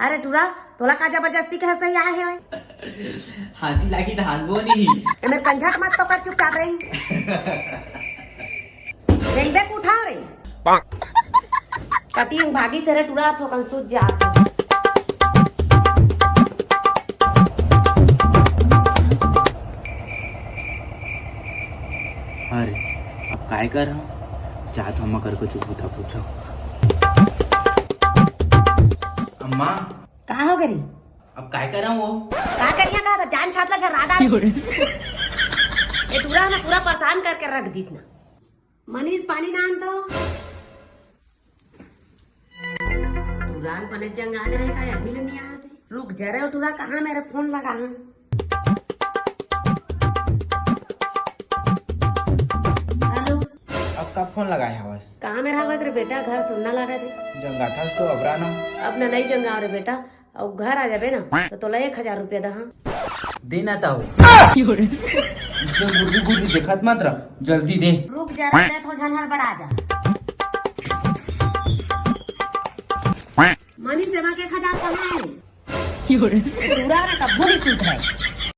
अरे टूरा तोला का जबरदस्ती के हंसई आए है? हंसी लागी तो हंसबो नहीं। एमे कंझट मत तो कर, चुपचाप रही। रेलवे को उठाओ रे। कती भागी से रे टूरा तो कंसूत जा। अरे अब काय कर रहा हूँ? चाहत अम्मा कर को चुप था पूछो। अम्मा कहा हो गरी? अब काय कर रहा हूँ? वो का करिया का तो जान छातला छरादा। ए टूरा ना पूरा परेशान करके रख दिस ना। मनीष पानी ना आन तो। टूरान पने जंग आ रहे का अभी नहीं आते। रुक जा रे टूरा, कहाँ मेरे फोन लगा है? हेलो, अब कब फोन लगाए हैं बस? कहाँ मेरा आवाज रे बेटा? घर सुनना लगा थे। जंगा था तो अबरा ना। अब ना नहीं जंगा रे बेटा, और घर आ जाबे ना तो तोला 1000 रुपया दहा। देना था वो। इसमें गुर्दी गुर्दी देखत मत रह, जल्दी दे। रुक जा रे तो झनहर बड़ा जा। मनीष सेवा के 1000 कहाँ है? पूरा ना कब्बू नहीं सूट है।